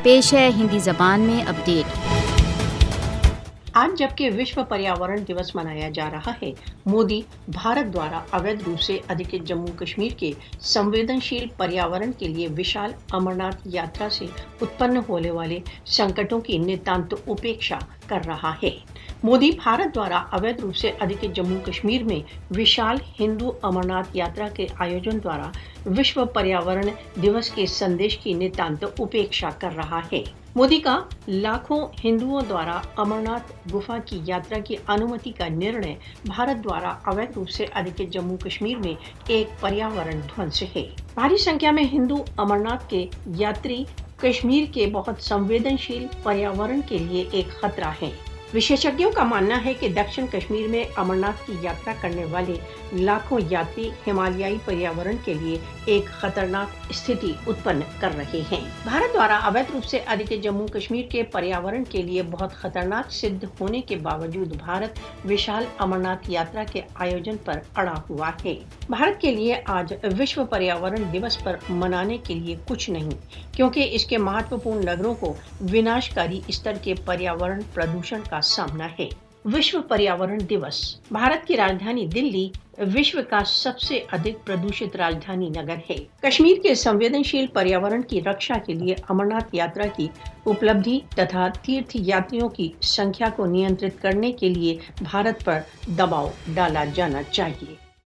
پیش ہے ہندی زبان میں اپڈیٹ۔ آج جبکہ وشو پریاورن دیوس منایا جا رہا ہے، مودی بھارت دوارا اویدھ روپ سے ادھکت جموں کشمیر کے سنویدنشیل پریاورن کے لیے وشال امرناتھ یاترا سے اتپن ہونے والے سنکٹوں کی نتانت اپیکشا کر رہا ہے۔ مودی بھارت دوارا اویدھ روپ سے ادھکت جموں کشمیر میں وشال ہندو امرناتھ یاترا کے آیوجن دوارا وشو پریاورن دیوس کے سندیش کی نتانت اپیکشا کر رہا ہے۔ مودی کا لاکھوں ہندوؤں دوارا امرناتھ گفا کی یاترا کی انومتی کا نرنے بھارت دوارا اویدھ روپ سے ادھکت جموں کشمیر میں ایک پریاورن دھونس ہے۔ بھاری سنکھیا میں ہندو امرناتھ کے یاتری کشمیر کے بہت سنویدنشیل پریاورن کے لیے ایک خطرہ ہیں۔ وشیشجوں کا ماننا ہے کہ دکشن کشمیر میں امرناتھ کی یاترا کرنے والے لاکھوں یاتری ہمالیائی پریاورن کے لیے ایک خطرناک استھتی اتپن کر رہے ہیں۔ بھارت دوارا اویدھ روپ سے ادھکت جموں کشمیر کے پریاورن کے لیے بہت خطرناک سدھ ہونے کے باوجود بھارت وشال امرناتھ یاترا کے آیوجن پر اڑا ہوا ہے۔ بھارت کے لیے آج وشو پریاورن دیوس پر منانے کے لیے کچھ نہیں، کیونکہ اس کے مہتوپورن نگروں کو وناشکاری استر کے پریاورن پردوشن کا سامنا ہے۔ وشو پریاورن دیوس۔ بھارت کی راجدھانی دلی وشو کا سب سے ادھک پردوشت راجدھانی نگر ہے۔ کشمیر کے سنویدنشیل پریاورن کی رکشا کے لیے امرناتھ یاترا کی اپلبدھی تتھا تیرتھ یاتریوں کی سنکھیا کو نینترت کرنے کے لیے بھارت پر دباؤ ڈالا جانا چاہیے۔